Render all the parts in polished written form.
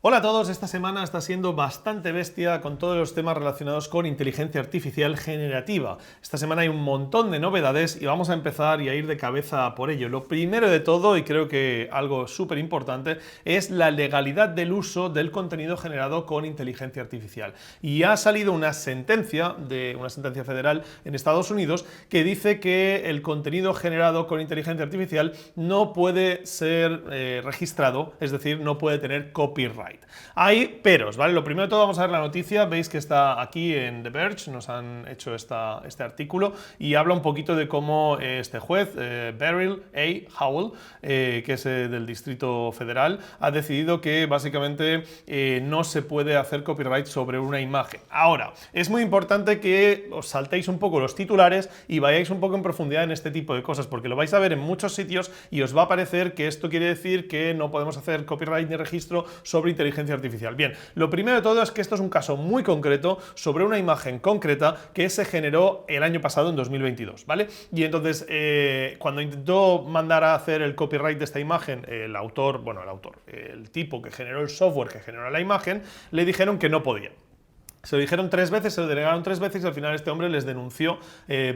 Hola a todos, esta semana está siendo bastante bestia con todos los temas relacionados con inteligencia artificial generativa. Esta semana hay un montón de novedades y vamos a empezar y a ir de cabeza por ello. Lo primero de todo, y creo que algo súper importante, es la legalidad del uso del contenido generado con inteligencia artificial. Y ha salido una sentencia federal en Estados Unidos que dice que el contenido generado con inteligencia artificial no puede ser registrado, es decir, no puede tener copyright. Hay peros, ¿vale? Lo primero de todo vamos a ver la noticia, veis que está aquí en The Verge, nos han hecho este artículo y habla un poquito de cómo este juez, Beryl A. Howell, que es del Distrito Federal, ha decidido que básicamente no se puede hacer copyright sobre una imagen. Ahora, es muy importante que os saltéis un poco los titulares y vayáis un poco en profundidad en este tipo de cosas, porque lo vais a ver en muchos sitios y os va a parecer que esto quiere decir que no podemos hacer copyright ni registro sobre inteligencia artificial. Bien, lo primero de todo es que esto es un caso muy concreto sobre una imagen concreta que se generó el año pasado, en 2022, ¿vale? Y entonces, cuando intentó mandar a hacer el copyright de esta imagen, el tipo que generó el software que generó la imagen, le dijeron que no podía. Se lo dijeron 3 veces, se lo denegaron 3 veces y al final este hombre les denunció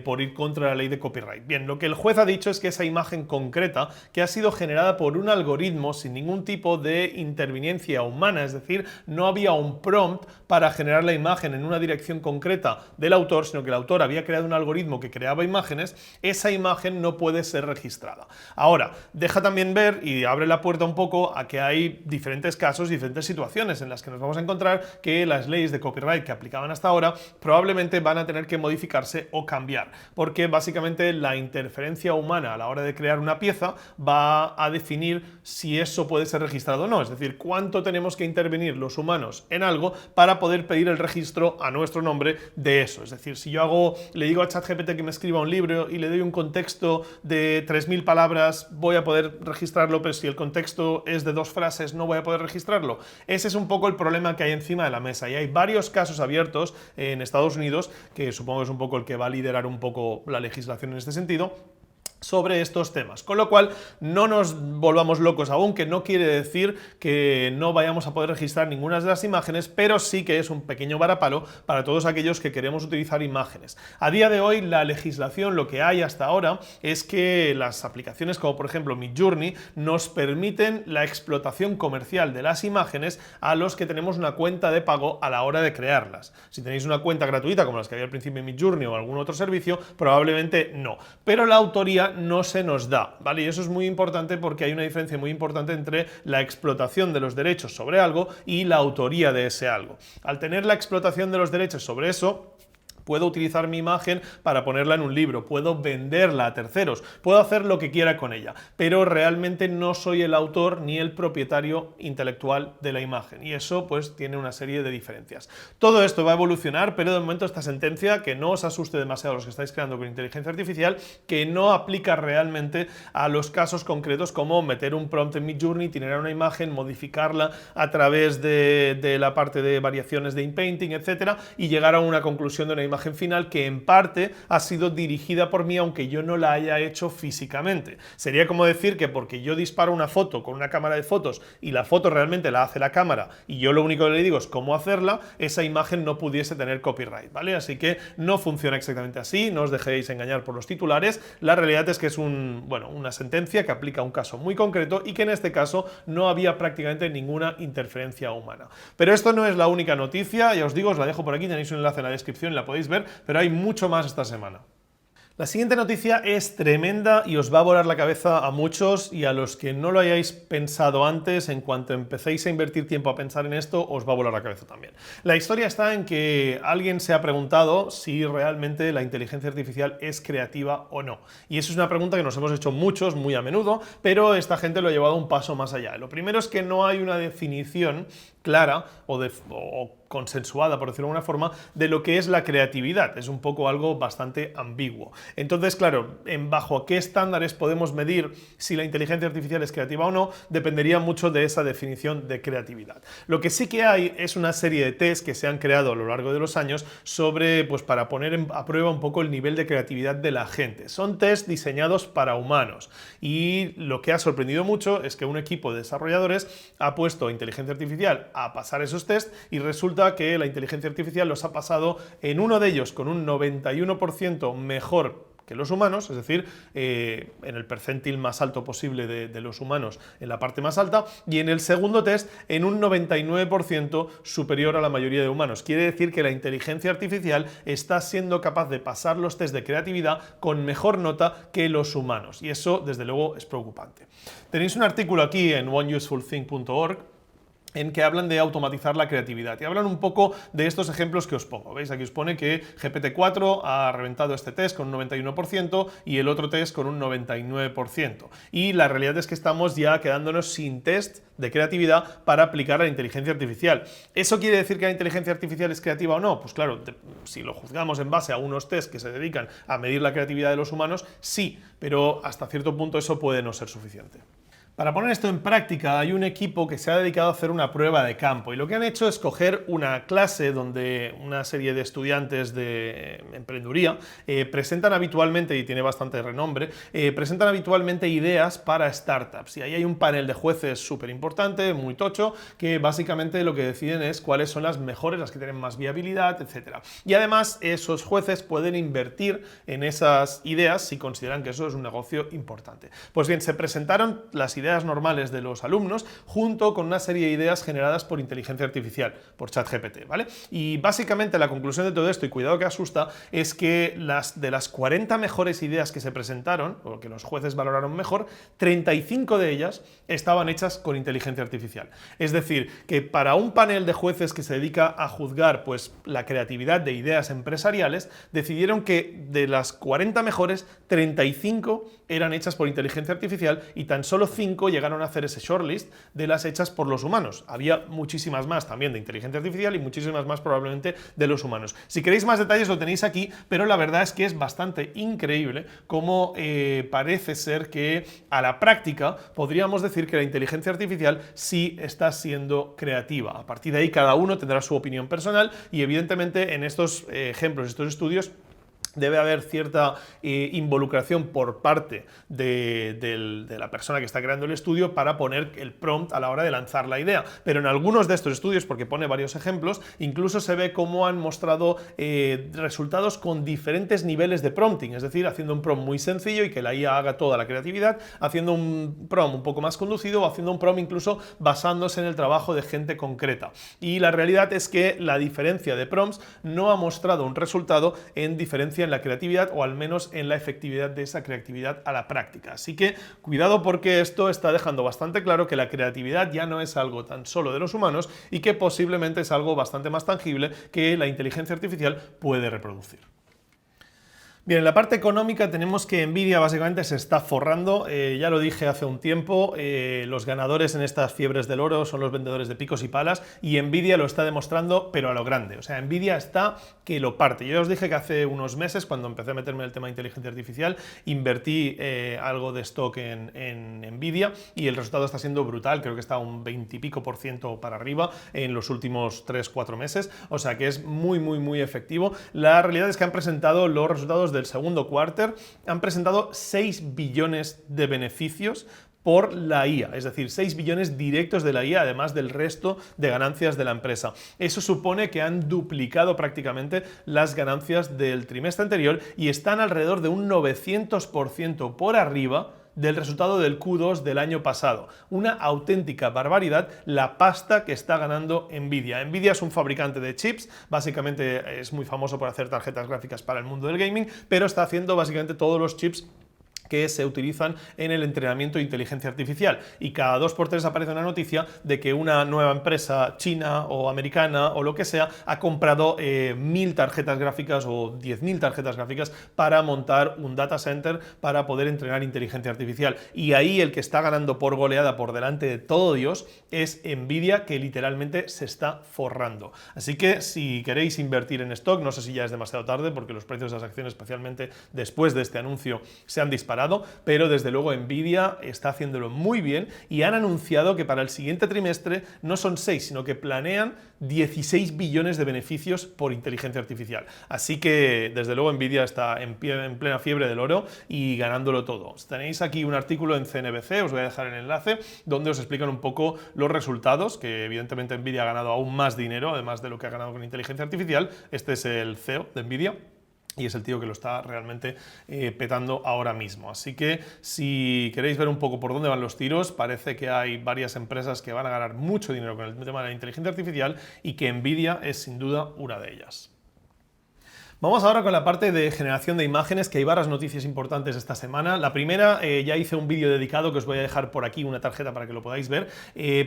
por ir contra la ley de copyright. Bien, lo que el juez ha dicho es que esa imagen concreta, que ha sido generada por un algoritmo sin ningún tipo de interveniencia humana, es decir, no había un prompt para generar la imagen en una dirección concreta del autor, sino que el autor había creado un algoritmo que creaba imágenes, esa imagen no puede ser registrada. Ahora, deja también ver y abre la puerta un poco a que hay diferentes casos, diferentes situaciones en las que nos vamos a encontrar que las leyes de copyright que aplicaban hasta ahora probablemente van a tener que modificarse o cambiar, porque básicamente la interferencia humana a la hora de crear una pieza va a definir si eso puede ser registrado o no, es decir, cuánto tenemos que intervenir los humanos en algo para poder pedir el registro a nuestro nombre de eso. Es decir, si yo le digo a ChatGPT que me escriba un libro y le doy un contexto de 3.000 palabras, voy a poder registrarlo, pero si el contexto es de 2 frases no voy a poder registrarlo. Ese es un poco el problema que hay encima de la mesa y hay varios casos abiertos en Estados Unidos, que supongo que es un poco el que va a liderar un poco la legislación en este sentido, sobre estos temas. Con lo cual, no nos volvamos locos aún, que no quiere decir que no vayamos a poder registrar ninguna de las imágenes, pero sí que es un pequeño varapalo para todos aquellos que queremos utilizar imágenes. A día de hoy, la legislación, lo que hay hasta ahora, es que las aplicaciones como por ejemplo Midjourney nos permiten la explotación comercial de las imágenes a los que tenemos una cuenta de pago a la hora de crearlas. Si tenéis una cuenta gratuita como las que había al principio en Midjourney o algún otro servicio, probablemente no. Pero la autoría no se nos da, ¿vale? Y eso es muy importante porque hay una diferencia muy importante entre la explotación de los derechos sobre algo y la autoría de ese algo. Al tener la explotación de los derechos sobre eso, puedo utilizar mi imagen para ponerla en un libro, puedo venderla a terceros, puedo hacer lo que quiera con ella, pero realmente no soy el autor ni el propietario intelectual de la imagen y eso pues tiene una serie de diferencias. Todo esto va a evolucionar, pero de momento esta sentencia, que no os asuste demasiado a los que estáis creando con inteligencia artificial, que no aplica realmente a los casos concretos como meter un prompt en Midjourney, generar una imagen, modificarla a través de la parte de variaciones de inpainting, etcétera, y llegar a una conclusión de una imagen final que en parte ha sido dirigida por mí aunque yo no la haya hecho físicamente. Sería como decir que porque yo disparo una foto con una cámara de fotos y la foto realmente la hace la cámara y yo lo único que le digo es cómo hacerla, esa imagen no pudiese tener copyright, ¿vale? Así que no funciona exactamente así, no os dejéis engañar por los titulares, la realidad es que es una sentencia que aplica a un caso muy concreto y que en este caso no había prácticamente ninguna interferencia humana. Pero esto no es la única noticia, ya os digo, os la dejo por aquí, tenéis un enlace en la descripción y la podéis ver, pero hay mucho más esta semana. La siguiente noticia es tremenda y os va a volar la cabeza a muchos y a los que no lo hayáis pensado antes, en cuanto empecéis a invertir tiempo a pensar en esto, os va a volar la cabeza también. La historia está en que alguien se ha preguntado si realmente la inteligencia artificial es creativa o no. Y eso es una pregunta que nos hemos hecho muchos, muy a menudo, pero esta gente lo ha llevado un paso más allá. Lo primero es que no hay una definición clara o consensuada, por decirlo de alguna forma, de lo que es la creatividad. Es un poco algo bastante ambiguo. Entonces, claro, bajo qué estándares podemos medir si la inteligencia artificial es creativa o no, dependería mucho de esa definición de creatividad. Lo que sí que hay es una serie de test que se han creado a lo largo de los años sobre, pues para poner a prueba un poco el nivel de creatividad de la gente. Son test diseñados para humanos y lo que ha sorprendido mucho es que un equipo de desarrolladores ha puesto inteligencia artificial a pasar esos test y resulta que la inteligencia artificial los ha pasado en uno de ellos con un 91% mejor que los humanos, es decir, en el percentil más alto posible de los humanos, en la parte más alta, y en el segundo test en un 99% superior a la mayoría de humanos. Quiere decir que la inteligencia artificial está siendo capaz de pasar los test de creatividad con mejor nota que los humanos, y eso desde luego es preocupante. Tenéis un artículo aquí en oneusefulthing.org en que hablan de automatizar la creatividad y hablan un poco de estos ejemplos que os pongo. ¿Veis? Aquí os pone que GPT-4 ha reventado este test con un 91% y el otro test con un 99%. Y la realidad es que estamos ya quedándonos sin test de creatividad para aplicar a la inteligencia artificial. ¿Eso quiere decir que la inteligencia artificial es creativa o no? Pues claro, si lo juzgamos en base a unos test que se dedican a medir la creatividad de los humanos, sí, pero hasta cierto punto eso puede no ser suficiente. Para poner esto en práctica hay un equipo que se ha dedicado a hacer una prueba de campo y lo que han hecho es coger una clase donde una serie de estudiantes de emprendeduría presentan habitualmente, y tiene bastante renombre, presentan habitualmente ideas para startups y ahí hay un panel de jueces súper importante, muy tocho, que básicamente lo que deciden es cuáles son las mejores, las que tienen más viabilidad, etc. Y además esos jueces pueden invertir en esas ideas si consideran que eso es un negocio importante. Pues bien, se presentaron las ideas normales de los alumnos junto con una serie de ideas generadas por inteligencia artificial, por ChatGPT, ¿vale? Y básicamente la conclusión de todo esto, y cuidado que asusta, es que de las 40 mejores ideas que se presentaron, o que los jueces valoraron mejor, 35 de ellas estaban hechas con inteligencia artificial. Es decir, que para un panel de jueces que se dedica a juzgar pues, la creatividad de ideas empresariales, decidieron que de las 40 mejores, 35 eran hechas por inteligencia artificial y tan solo 5 llegaron a hacer ese shortlist de las hechas por los humanos. Había muchísimas más también de inteligencia artificial y muchísimas más probablemente de los humanos. Si queréis más detalles lo tenéis aquí, pero la verdad es que es bastante increíble cómo parece ser que a la práctica podríamos decir que la inteligencia artificial sí está siendo creativa. A partir de ahí cada uno tendrá su opinión personal y evidentemente en estos ejemplos, estos estudios, debe haber cierta involucración por parte de la persona que está creando el estudio para poner el prompt a la hora de lanzar la idea. Pero en algunos de estos estudios, porque pone varios ejemplos, incluso se ve cómo han mostrado resultados con diferentes niveles de prompting, es decir, haciendo un prompt muy sencillo y que la IA haga toda la creatividad, haciendo un prompt un poco más conducido o haciendo un prompt incluso basándose en el trabajo de gente concreta. Y la realidad es que la diferencia de prompts no ha mostrado un resultado en diferencia en la creatividad o al menos en la efectividad de esa creatividad a la práctica. Así que cuidado porque esto está dejando bastante claro que la creatividad ya no es algo tan solo de los humanos y que posiblemente es algo bastante más tangible que la inteligencia artificial puede reproducir. Bien, en la parte económica tenemos que Nvidia básicamente se está forrando, ya lo dije hace un tiempo, los ganadores en estas fiebres del oro son los vendedores de picos y palas y Nvidia lo está demostrando pero a lo grande, o sea, Nvidia está que lo parte. Yo os dije que hace unos meses, cuando empecé a meterme en el tema de inteligencia artificial, invertí algo de stock en Nvidia y el resultado está siendo brutal, creo que está un 20 y pico % para arriba en los últimos 3-4 meses, o sea que es muy efectivo. La realidad es que han presentado los resultados del segundo quarter, han presentado 6 billones de beneficios por la IA, es decir, 6 billones directos de la IA, además del resto de ganancias de la empresa. Eso supone que han duplicado prácticamente las ganancias del trimestre anterior y están alrededor de un 900% por arriba del resultado del Q2 del año pasado. Una auténtica barbaridad la pasta que está ganando Nvidia. Nvidia es un fabricante de chips, básicamente es muy famoso por hacer tarjetas gráficas para el mundo del gaming, pero está haciendo básicamente todos los chips que se utilizan en el entrenamiento de inteligencia artificial, y cada 2 por 3 aparece una noticia de que una nueva empresa china o americana o lo que sea ha comprado 1000 tarjetas gráficas o 10.000 tarjetas gráficas para montar un data center para poder entrenar inteligencia artificial, y ahí el que está ganando por goleada por delante de todo Dios es Nvidia, que literalmente se está forrando. Así que si queréis invertir en stock, no sé si ya es demasiado tarde porque los precios de las acciones, especialmente después de este anuncio, se han disparado, pero desde luego Nvidia está haciéndolo muy bien y han anunciado que para el siguiente trimestre no son 6, sino que planean 16 billones de beneficios por inteligencia artificial. Así que desde luego Nvidia está en plena fiebre del oro y ganándolo todo. Tenéis aquí un artículo en CNBC, os voy a dejar el enlace, donde os explican un poco los resultados, que evidentemente Nvidia ha ganado aún más dinero, además de lo que ha ganado con inteligencia artificial. Este es el CEO de Nvidia. Y es el tío que lo está realmente petando ahora mismo. Así que si queréis ver un poco por dónde van los tiros, parece que hay varias empresas que van a ganar mucho dinero con el tema de la inteligencia artificial y que Nvidia es sin duda una de ellas. Vamos ahora con la parte de generación de imágenes, que hay varias noticias importantes esta semana. La primera, ya hice un vídeo dedicado que os voy a dejar por aquí, una tarjeta para que lo podáis ver,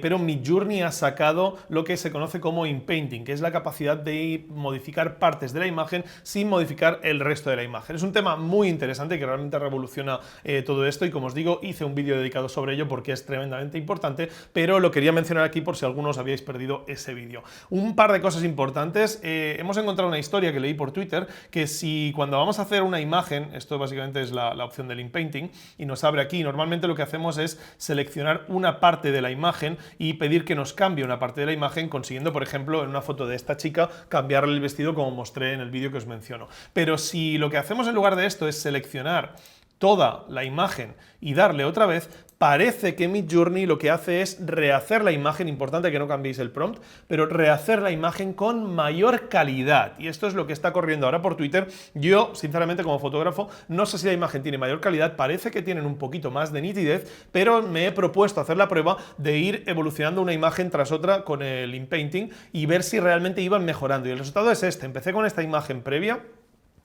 pero Midjourney ha sacado lo que se conoce como inpainting, que es la capacidad de modificar partes de la imagen sin modificar el resto de la imagen. Es un tema muy interesante que realmente revoluciona todo esto, y como os digo, hice un vídeo dedicado sobre ello porque es tremendamente importante, pero lo quería mencionar aquí por si algunos habíais perdido ese vídeo. Un par de cosas importantes. Hemos encontrado una historia que leí por Twitter, que si cuando vamos a hacer una imagen, esto básicamente es la opción del inpainting, y nos abre aquí, normalmente lo que hacemos es seleccionar una parte de la imagen y pedir que nos cambie una parte de la imagen, consiguiendo, por ejemplo, en una foto de esta chica, cambiarle el vestido como mostré en el vídeo que os menciono. Pero si lo que hacemos en lugar de esto es seleccionar toda la imagen y darle otra vez, parece que Midjourney lo que hace es rehacer la imagen, importante que no cambiéis el prompt, pero rehacer la imagen con mayor calidad. Y esto es lo que está corriendo ahora por Twitter. Yo, sinceramente, como fotógrafo, no sé si la imagen tiene mayor calidad, parece que tienen un poquito más de nitidez, pero me he propuesto hacer la prueba de ir evolucionando una imagen tras otra con el inpainting y ver si realmente iban mejorando. Y el resultado es este. Empecé con esta imagen previa,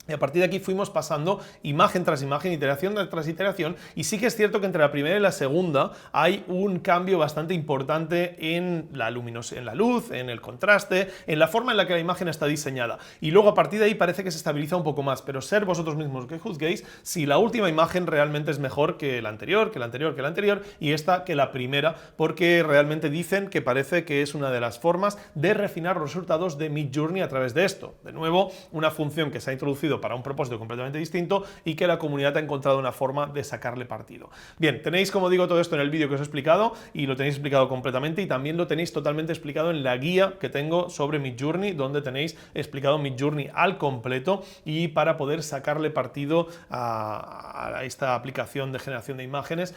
y a partir de aquí fuimos pasando imagen tras imagen, iteración tras iteración, y sí que es cierto que entre la primera y la segunda hay un cambio bastante importante en la en la luz, en el contraste, en la forma en la que la imagen está diseñada. Y luego a partir de ahí parece que se estabiliza un poco más, pero ser vosotros mismos que juzguéis si la última imagen realmente es mejor que la anterior, que la anterior, que la anterior, y esta que la primera, porque realmente dicen que parece que es una de las formas de refinar los resultados de Midjourney a través de esto. De nuevo, una función que se ha introducido para un propósito completamente distinto y que la comunidad ha encontrado una forma de sacarle partido. Bien, tenéis, como digo, todo esto en el vídeo que os he explicado, y lo tenéis explicado completamente, y también lo tenéis totalmente explicado en la guía que tengo sobre Midjourney, donde tenéis explicado Midjourney al completo, y para poder sacarle partido a esta aplicación de generación de imágenes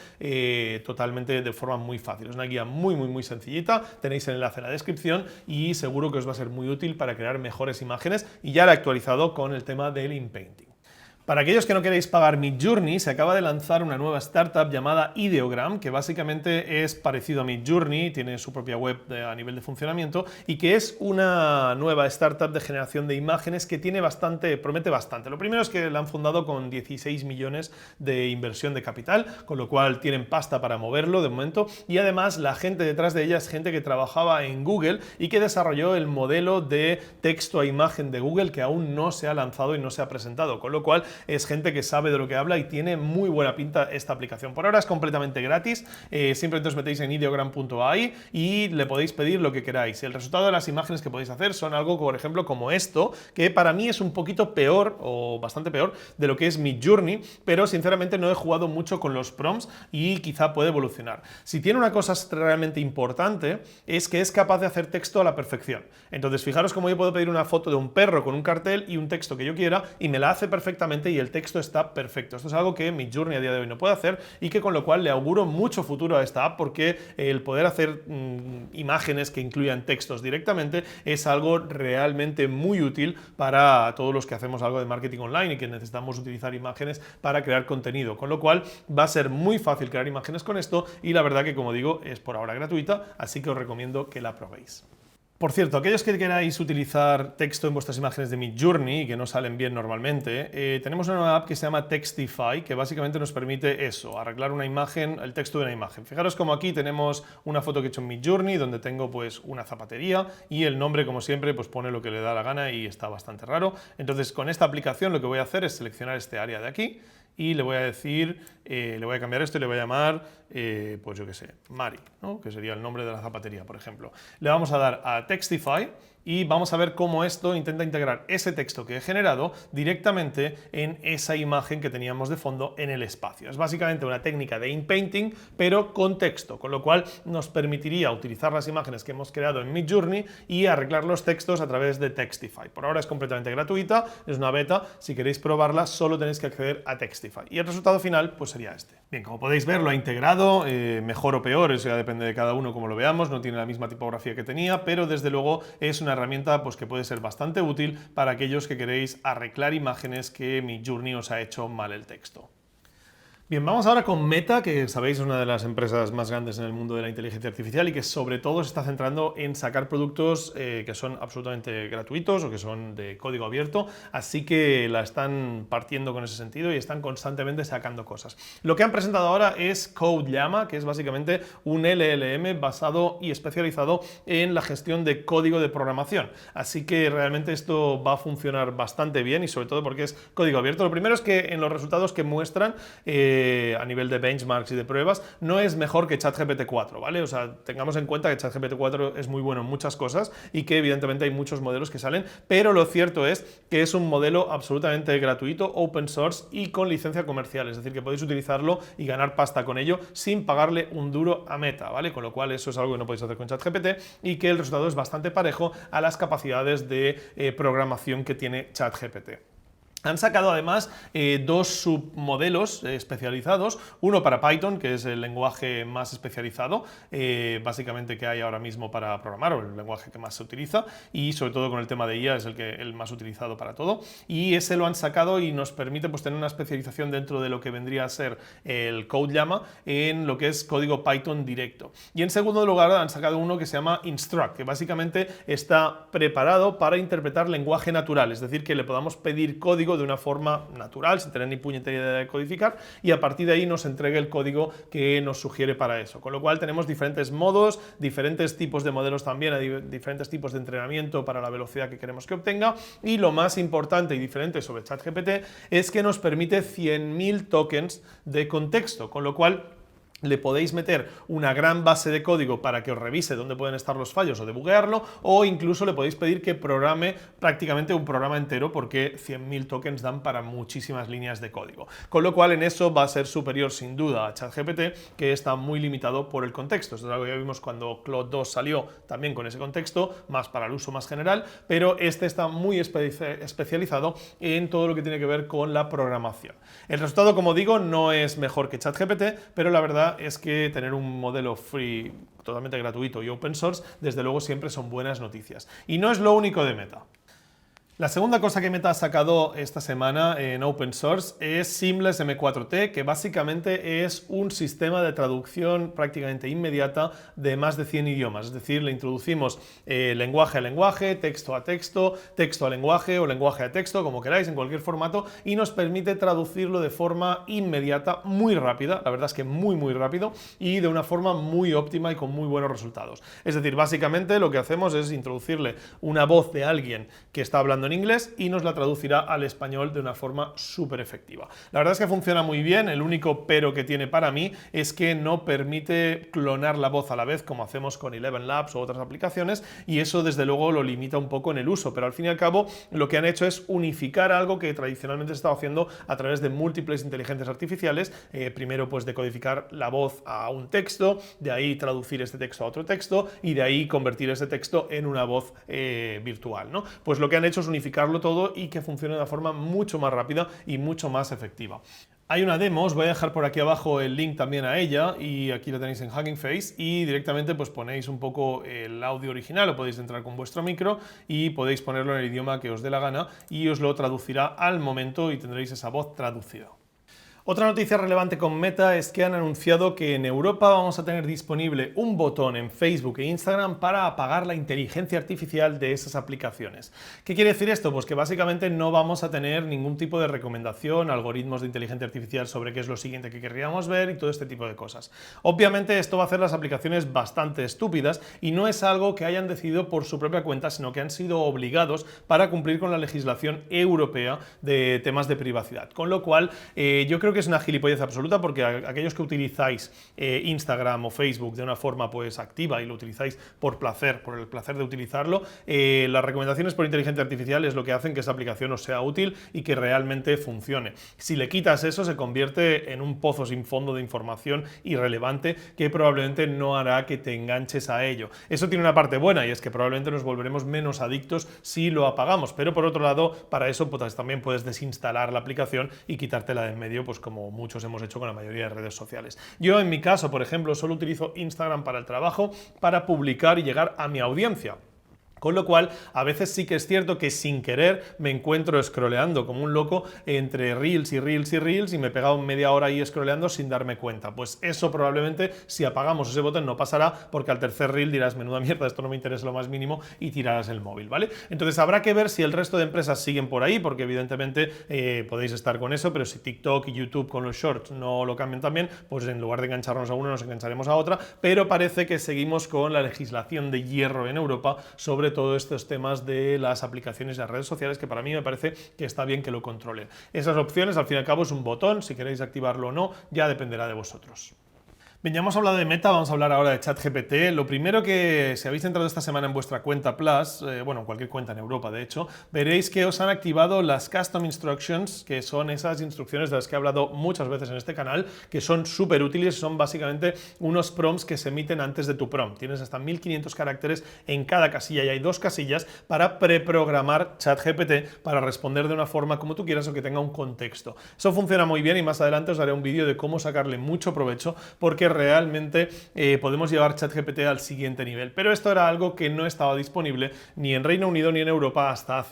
totalmente de forma muy fácil. Es una guía muy sencillita, tenéis el enlace en la descripción y seguro que os va a ser muy útil para crear mejores imágenes, y ya la he actualizado con el tema del inpainting. Para aquellos que no queréis pagar Midjourney, se acaba de lanzar una nueva startup llamada Ideogram, que básicamente es parecido a Midjourney, tiene su propia web a nivel de funcionamiento, y que es una nueva startup de generación de imágenes que promete bastante. Lo primero es que la han fundado con 16 millones de inversión de capital, con lo cual tienen pasta para moverlo de momento, y además la gente detrás de ella es gente que trabajaba en Google y que desarrolló el modelo de texto a imagen de Google, que aún no se ha lanzado y no se ha presentado, con lo cual es gente que sabe de lo que habla y tiene muy buena pinta esta aplicación. Por ahora es completamente gratis, simplemente os metéis en ideogram.ai y le podéis pedir lo que queráis. El resultado de las imágenes que podéis hacer son algo, por ejemplo, como esto, que para mí es un poquito peor, o bastante peor, de lo que es Midjourney, pero sinceramente no he jugado mucho con los prompts y quizá puede evolucionar. Si tiene una cosa realmente importante, es que es capaz de hacer texto a la perfección. Entonces, fijaros cómo yo puedo pedir una foto de un perro con un cartel y un texto que yo quiera, y me la hace perfectamente, y el texto está perfecto. Esto es algo que Midjourney a día de hoy no puede hacer, y que con lo cual le auguro mucho futuro a esta app, porque el poder hacer imágenes que incluyan textos directamente es algo realmente muy útil para todos los que hacemos algo de marketing online y que necesitamos utilizar imágenes para crear contenido, con lo cual va a ser muy fácil crear imágenes con esto, y la verdad que, como digo, es por ahora gratuita, así que os recomiendo que la probéis. Por cierto, aquellos que queráis utilizar texto en vuestras imágenes de Midjourney y que no salen bien normalmente, tenemos una nueva app que se llama Textify, que básicamente nos permite eso, arreglar una imagen, el texto de una imagen. Fijaros como aquí tenemos una foto que he hecho en Midjourney donde tengo pues una zapatería y el nombre, como siempre, pues pone lo que le da la gana y está bastante raro. Entonces, con esta aplicación lo que voy a hacer es seleccionar este área de aquí y le voy a decir, le voy a cambiar esto y le voy a llamar, pues yo qué sé, Mari, ¿no? Que sería el nombre de la zapatería, por ejemplo. Le vamos a dar a Textify y vamos a ver cómo esto intenta integrar ese texto que he generado directamente en esa imagen que teníamos de fondo en el espacio. Es básicamente una técnica de inpainting, pero con texto, con lo cual nos permitiría utilizar las imágenes que hemos creado en Midjourney y arreglar los textos a través de Textify. Por ahora es completamente gratuita, es una beta, si queréis probarla solo tenéis que acceder a Textify. Y el resultado final pues sería este. Bien, como podéis ver lo ha integrado, mejor o peor, eso ya depende de cada uno como lo veamos, no tiene la misma tipografía que tenía, pero desde luego es una herramienta pues, que puede ser bastante útil para aquellos que queréis arreglar imágenes que Midjourney os ha hecho mal el texto. Bien, vamos ahora con Meta, que sabéis es una de las empresas más grandes en el mundo de la inteligencia artificial y que sobre todo se está centrando en sacar productos que son absolutamente gratuitos o que son de código abierto, así que la están partiendo con ese sentido y están constantemente sacando cosas. Lo que han presentado ahora es CodeLlama, que es básicamente un LLM basado y especializado en la gestión de código de programación, así que realmente esto va a funcionar bastante bien y sobre todo porque es código abierto. Lo primero es que en los resultados que muestran a nivel de benchmarks y de pruebas, no es mejor que ChatGPT 4, ¿vale? O sea, tengamos en cuenta que ChatGPT 4 es muy bueno en muchas cosas y que evidentemente hay muchos modelos que salen, pero lo cierto es que es un modelo absolutamente gratuito, open source y con licencia comercial, es decir, que podéis utilizarlo y ganar pasta con ello sin pagarle un duro a Meta, ¿vale? Con lo cual eso es algo que no podéis hacer con ChatGPT y que el resultado es bastante parejo a las capacidades de programación que tiene ChatGPT. Han sacado además dos submodelos especializados, uno para Python, que es el lenguaje más especializado, básicamente que hay ahora mismo para programar, o el lenguaje que más se utiliza, y sobre todo con el tema de IA es el más utilizado para todo, y ese lo han sacado y nos permite pues, tener una especialización dentro de lo que vendría a ser el CodeLlama en lo que es código Python directo. Y en segundo lugar han sacado uno que se llama Instruct, que básicamente está preparado para interpretar lenguaje natural, es decir, que le podamos pedir código de una forma natural, sin tener ni puñetera idea de codificar, y a partir de ahí nos entregue el código que nos sugiere para eso. Con lo cual tenemos diferentes modos, diferentes tipos de modelos también, diferentes tipos de entrenamiento para la velocidad que queremos que obtenga, y lo más importante y diferente sobre ChatGPT es que nos permite 100.000 tokens de contexto, con lo cual le podéis meter una gran base de código para que os revise dónde pueden estar los fallos o debuguearlo, o incluso le podéis pedir que programe prácticamente un programa entero porque 100.000 tokens dan para muchísimas líneas de código. Con lo cual en eso va a ser superior sin duda a ChatGPT, que está muy limitado por el contexto. Esto es algo que ya vimos cuando Claude 2 salió también con ese contexto, más para el uso más general, pero este está muy especializado en todo lo que tiene que ver con la programación. El resultado, como digo, no es mejor que ChatGPT, pero la verdad es que tener un modelo free totalmente gratuito y open source, desde luego siempre son buenas noticias. Y no es lo único de Meta. La segunda cosa que Meta ha sacado esta semana en open source es Seamless M4T, que básicamente es un sistema de traducción prácticamente inmediata de más de 100 idiomas. Es decir, le introducimos lenguaje a lenguaje, texto a lenguaje o lenguaje a texto, como queráis, en cualquier formato, y nos permite traducirlo de forma inmediata, muy rápida, la verdad es que muy rápido, y de una forma muy óptima y con muy buenos resultados. Es decir, básicamente lo que hacemos es introducirle una voz de alguien que está hablando en inglés y nos la traducirá al español de una forma súper efectiva. La verdad es que funciona muy bien, el único pero que tiene para mí es que no permite clonar la voz a la vez como hacemos con Eleven Labs o otras aplicaciones, y eso desde luego lo limita un poco en el uso, pero al fin y al cabo lo que han hecho es unificar algo que tradicionalmente se estaba haciendo a través de múltiples inteligencias artificiales, primero pues decodificar la voz a un texto, de ahí traducir este texto a otro texto y de ahí convertir ese texto en una voz virtual, ¿no? Pues lo que han hecho es unificarlo todo y que funcione de una forma mucho más rápida y mucho más efectiva. Hay una demo, os voy a dejar por aquí abajo el link también a ella, y aquí lo tenéis en Hugging Face, y directamente pues ponéis un poco el audio original, o podéis entrar con vuestro micro y podéis ponerlo en el idioma que os dé la gana y os lo traducirá al momento y tendréis esa voz traducida. Otra noticia relevante con Meta es que han anunciado que en Europa vamos a tener disponible un botón en Facebook e Instagram para apagar la inteligencia artificial de esas aplicaciones. ¿Qué quiere decir esto? Pues que básicamente no vamos a tener ningún tipo de recomendación, algoritmos de inteligencia artificial sobre qué es lo siguiente que querríamos ver y todo este tipo de cosas. Obviamente esto va a hacer las aplicaciones bastante estúpidas y no es algo que hayan decidido por su propia cuenta, sino que han sido obligados para cumplir con la legislación europea de temas de privacidad. Con lo cual, yo creo que es una gilipollez absoluta, porque aquellos que utilizáis Instagram o Facebook de una forma pues activa y lo utilizáis por el placer de utilizarlo, las recomendaciones por inteligencia artificial es lo que hacen que esa aplicación os sea útil y que realmente funcione. Si le quitas eso, se convierte en un pozo sin fondo de información irrelevante que probablemente no hará que te enganches a ello. Eso tiene una parte buena, y es que probablemente nos volveremos menos adictos si lo apagamos, pero por otro lado, para eso pues también puedes desinstalar la aplicación y quitártela de en medio, pues como muchos hemos hecho con la mayoría de redes sociales. Yo en mi caso, por ejemplo, solo utilizo Instagram para el trabajo, para publicar y llegar a mi audiencia. Con lo cual, a veces sí que es cierto que sin querer me encuentro scrolleando como un loco entre reels y reels y reels y me he pegado media hora ahí scrolleando sin darme cuenta. Pues eso probablemente, si apagamos ese botón, no pasará, porque al tercer reel dirás, menuda mierda, esto no me interesa lo más mínimo, y tirarás el móvil, ¿vale? Entonces habrá que ver si el resto de empresas siguen por ahí, porque evidentemente podéis estar con eso, pero si TikTok y YouTube con los shorts no lo cambian también, pues en lugar de engancharnos a uno nos engancharemos a otra, pero parece que seguimos con la legislación de hierro en Europa sobre todos estos temas de las aplicaciones y las redes sociales, que para mí me parece que está bien que lo controlen. Esas opciones, al fin y al cabo, es un botón, si queréis activarlo o no, ya dependerá de vosotros. Bien, ya hemos hablado de Meta, vamos a hablar ahora de ChatGPT. Lo primero, que si habéis entrado esta semana en vuestra cuenta Plus, bueno, cualquier cuenta en Europa de hecho, veréis que os han activado las Custom Instructions, que son esas instrucciones de las que he hablado muchas veces en este canal, que son súper útiles, son básicamente unos prompts que se emiten antes de tu prompt. Tienes hasta 1500 caracteres en cada casilla y hay 2 casillas para preprogramar ChatGPT para responder de una forma como tú quieras o que tenga un contexto. Eso funciona muy bien y más adelante os daré un vídeo de cómo sacarle mucho provecho, porque realmente podemos llevar ChatGPT al siguiente nivel. Pero esto era algo que no estaba disponible ni en Reino Unido ni en Europa hasta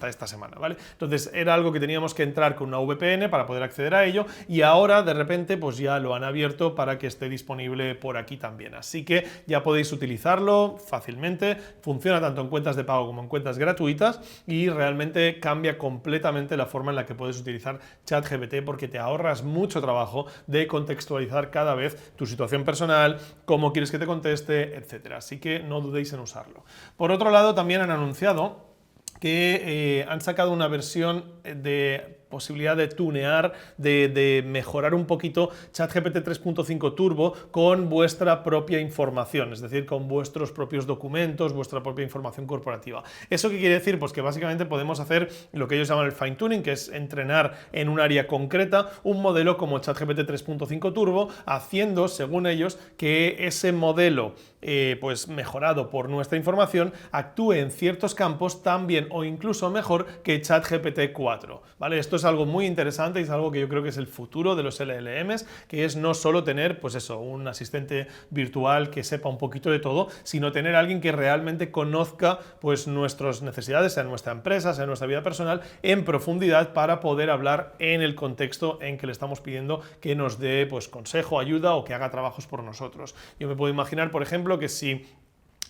esta semana, ¿vale? Entonces era algo que teníamos que entrar con una VPN para poder acceder a ello, y ahora de repente pues ya lo han abierto para que esté disponible por aquí también. Así que ya podéis utilizarlo fácilmente, funciona tanto en cuentas de pago como en cuentas gratuitas y realmente cambia completamente la forma en la que puedes utilizar ChatGPT, porque te ahorras mucho trabajo de contextualizar cada vez tu situación personal, cómo quieres que te conteste, etcétera. Así que no dudéis en usarlo. Por otro lado, también han anunciado que han sacado una versión de posibilidad de tunear, de mejorar un poquito ChatGPT 3.5 Turbo con vuestra propia información, es decir, con vuestros propios documentos, vuestra propia información corporativa. ¿Eso qué quiere decir? Pues que básicamente podemos hacer lo que ellos llaman el fine tuning, que es entrenar en un área concreta un modelo como ChatGPT 3.5 Turbo, haciendo, según ellos, que ese modelo pues mejorado por nuestra información actúe en ciertos campos tan bien o incluso mejor que ChatGPT 4, ¿vale? Esto es algo muy interesante y es algo que yo creo que es el futuro de los LLMs, que es no solo tener, pues eso, un asistente virtual que sepa un poquito de todo, sino tener a alguien que realmente conozca pues nuestras necesidades, sea en nuestra empresa, sea en nuestra vida personal, en profundidad, para poder hablar en el contexto en que le estamos pidiendo que nos dé pues consejo, ayuda o que haga trabajos por nosotros. Yo me puedo imaginar, por ejemplo, que si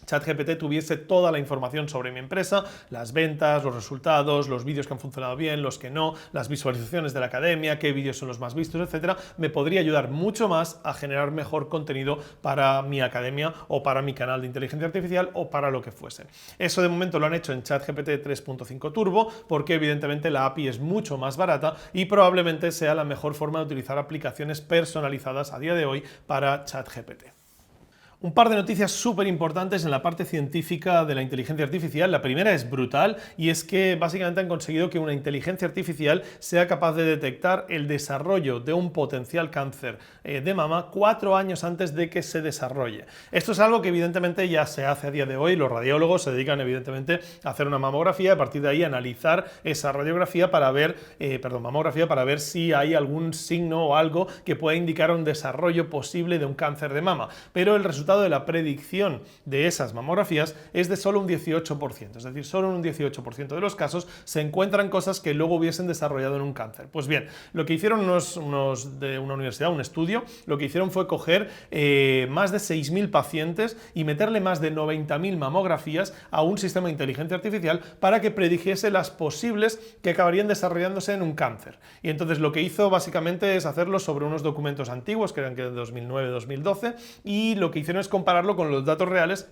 ChatGPT tuviese toda la información sobre mi empresa, las ventas, los resultados, los vídeos que han funcionado bien, los que no, las visualizaciones de la academia, qué vídeos son los más vistos, etcétera, me podría ayudar mucho más a generar mejor contenido para mi academia o para mi canal de inteligencia artificial o para lo que fuese. Eso de momento lo han hecho en ChatGPT 3.5 Turbo, porque evidentemente la API es mucho más barata y probablemente sea la mejor forma de utilizar aplicaciones personalizadas a día de hoy para ChatGPT. Un par de noticias súper importantes en la parte científica de la inteligencia artificial. La primera es brutal, y es que básicamente han conseguido que una inteligencia artificial sea capaz de detectar el desarrollo de un potencial cáncer de mama 4 años antes de que se desarrolle. Esto es algo que evidentemente ya se hace a día de hoy. Los radiólogos se dedican evidentemente a hacer una mamografía y a partir de ahí analizar esa radiografía para ver, mamografía, para ver si hay algún signo o algo que pueda indicar un desarrollo posible de un cáncer de mama. Pero el resultado resultado de la predicción de esas mamografías es de solo un 18%, es decir, solo en un 18% de los casos se encuentran cosas que luego hubiesen desarrollado en un cáncer. Pues bien, lo que hicieron unos de una universidad, un estudio, lo que hicieron fue coger más de 6.000 pacientes y meterle más de 90.000 mamografías a un sistema de inteligencia artificial para que predijese las posibles que acabarían desarrollándose en un cáncer. Y entonces lo que hizo básicamente es hacerlo sobre unos documentos antiguos, que eran de 2009-2012, y lo que hicieron es compararlo con los datos reales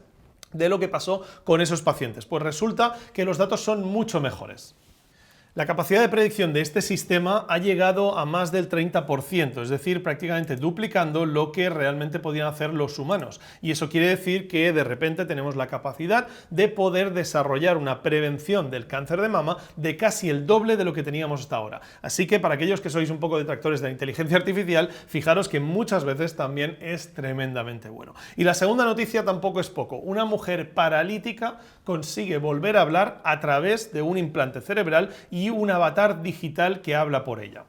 de lo que pasó con esos pacientes. Pues resulta que los datos son mucho mejores. La capacidad de predicción de este sistema ha llegado a más del 30%, es decir, prácticamente duplicando lo que realmente podían hacer los humanos. Y eso quiere decir que de repente tenemos la capacidad de poder desarrollar una prevención del cáncer de mama de casi el doble de lo que teníamos hasta ahora. Así que para aquellos que sois un poco detractores de la inteligencia artificial, fijaros que muchas veces también es tremendamente bueno. Y la segunda noticia tampoco es poco. Una mujer paralítica consigue volver a hablar a través de un implante cerebral y un avatar digital que habla por ella.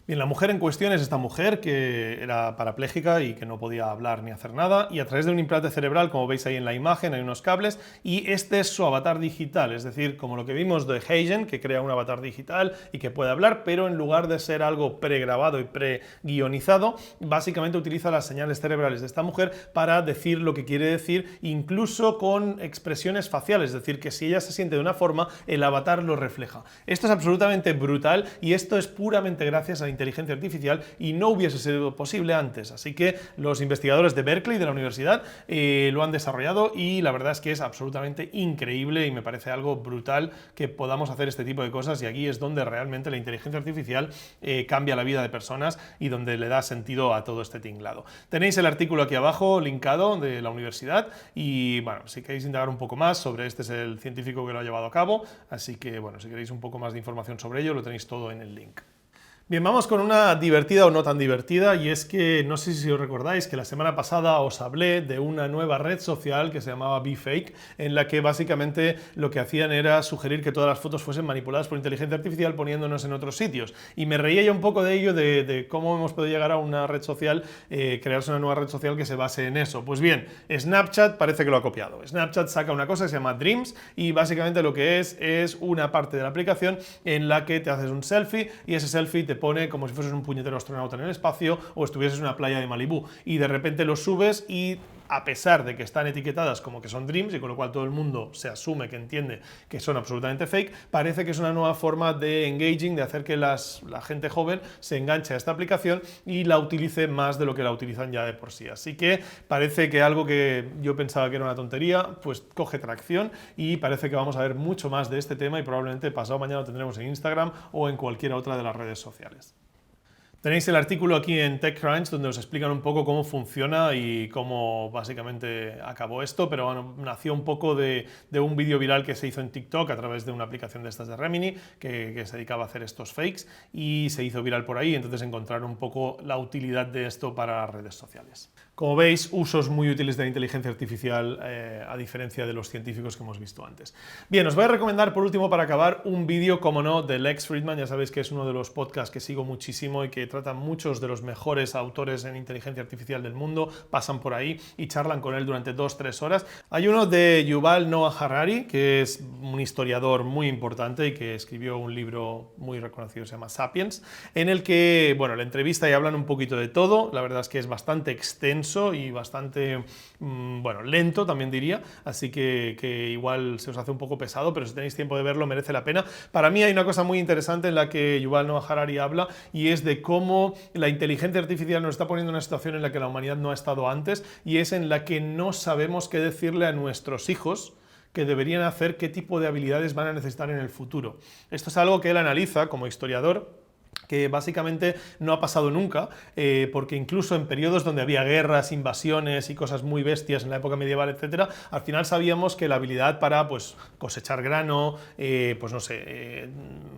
Bien, la mujer en cuestión es esta mujer que era parapléjica y que no podía hablar ni hacer nada, y a través de un implante cerebral, como veis ahí en la imagen, hay unos cables, y este es su avatar digital, es decir, como lo que vimos de Heijen, que crea un avatar digital y que puede hablar, pero en lugar de ser algo pregrabado y pre-guionizado, básicamente utiliza las señales cerebrales de esta mujer para decir lo que quiere decir, incluso con expresiones faciales, es decir, que si ella se siente de una forma, el avatar lo refleja. Esto es absolutamente brutal y esto es puramente gracias a la inteligencia artificial y no hubiese sido posible antes. Así que los investigadores de Berkeley, de la universidad, lo han desarrollado y la verdad es que es absolutamente increíble y me parece algo brutal que podamos hacer este tipo de cosas, y aquí es donde realmente la inteligencia artificial cambia la vida de personas y donde le da sentido a todo este tinglado. Tenéis el artículo aquí abajo linkado de la universidad y bueno, si queréis indagar un poco más sobre este, es el científico que lo ha llevado a cabo, así que bueno, si queréis un poco más de información sobre ello lo tenéis todo en el link. Bien, vamos con una divertida o no tan divertida, y es que no sé si os recordáis que la semana pasada os hablé de una nueva red social que se llamaba BeFake, en la que básicamente lo que hacían era sugerir que todas las fotos fuesen manipuladas por inteligencia artificial poniéndonos en otros sitios. Y me reía ya un poco de ello, de cómo hemos podido llegar a una red social, crearse una nueva red social que se base en eso. Pues bien, Snapchat parece que lo ha copiado. Snapchat saca una cosa que se llama Dreams y básicamente lo que es una parte de la aplicación en la que te haces un selfie y ese selfie te pone como si fueses un puñetero astronauta en el espacio o estuvieses en una playa de Malibú, y de repente lo subes y a pesar de que están etiquetadas como que son Dreams y con lo cual todo el mundo se asume que entiende que son absolutamente fake, parece que es una nueva forma de engaging, de hacer que la gente joven se enganche a esta aplicación y la utilice más de lo que la utilizan ya de por sí. Así que parece que algo que yo pensaba que era una tontería, pues coge tracción y parece que vamos a ver mucho más de este tema y probablemente pasado mañana lo tendremos en Instagram o en cualquier otra de las redes sociales. Tenéis el artículo aquí en TechCrunch donde os explican un poco cómo funciona y cómo básicamente acabó esto, pero bueno, nació un poco de un vídeo viral que se hizo en TikTok a través de una aplicación de estas de Remini que se dedicaba a hacer estos fakes y se hizo viral por ahí, entonces encontraron un poco la utilidad de esto para las redes sociales. Como veis, usos muy útiles de la inteligencia artificial a diferencia de los científicos que hemos visto antes. Bien, os voy a recomendar por último para acabar un vídeo, como no, de Lex Fridman. Ya sabéis que es uno de los podcasts que sigo muchísimo y que tratan muchos de los mejores autores en inteligencia artificial del mundo, pasan por ahí y charlan con él durante 2-3 horas. Hay uno de Yuval Noah Harari, que es un historiador muy importante y que escribió un libro muy reconocido, se llama Sapiens, en el que, bueno, la entrevista y hablan un poquito de todo. La verdad es que es bastante extenso y bastante, bueno, lento también diría, así que igual se os hace un poco pesado, pero si tenéis tiempo de verlo merece la pena. Para mí hay una cosa muy interesante en la que Yuval Noah Harari habla, y es de cómo la inteligencia artificial nos está poniendo en una situación en la que la humanidad no ha estado antes, y es en la que no sabemos qué decirle a nuestros hijos que deberían hacer, qué tipo de habilidades van a necesitar en el futuro. Esto es algo que él analiza como historiador, que básicamente no ha pasado nunca, porque incluso en periodos donde había guerras, invasiones y cosas muy bestias en la época medieval, etcétera, al final sabíamos que la habilidad para pues, cosechar grano, pues no sé,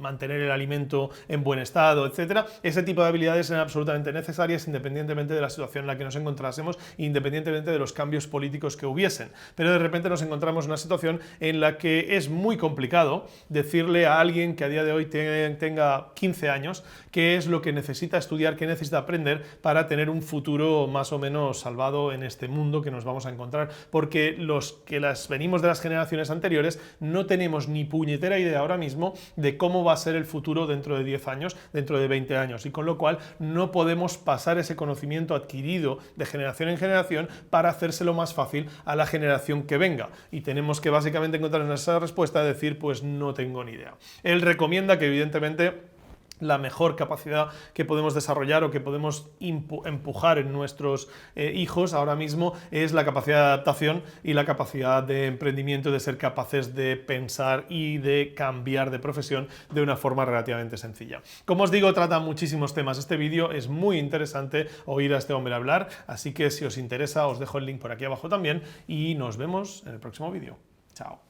mantener el alimento en buen estado, etcétera, ese tipo de habilidades eran absolutamente necesarias independientemente de la situación en la que nos encontrásemos, independientemente de los cambios políticos que hubiesen. Pero de repente nos encontramos en una situación en la que es muy complicado decirle a alguien que a día de hoy tenga 15 años qué es lo que necesita estudiar, qué necesita aprender para tener un futuro más o menos salvado en este mundo que nos vamos a encontrar, porque los que venimos de las generaciones anteriores no tenemos ni puñetera idea ahora mismo de cómo va a ser el futuro dentro de 10 años, dentro de 20 años, y con lo cual no podemos pasar ese conocimiento adquirido de generación en generación para hacérselo más fácil a la generación que venga, y tenemos que básicamente encontrar en esa respuesta de decir, pues no tengo ni idea. Él recomienda que evidentemente la mejor capacidad que podemos desarrollar o que podemos empujar en nuestros hijos ahora mismo es la capacidad de adaptación y la capacidad de emprendimiento, de ser capaces de pensar y de cambiar de profesión de una forma relativamente sencilla. Como os digo, trata muchísimos temas. Este vídeo es muy interesante oír a este hombre hablar, así que si os interesa os dejo el link por aquí abajo también y nos vemos en el próximo vídeo. Chao.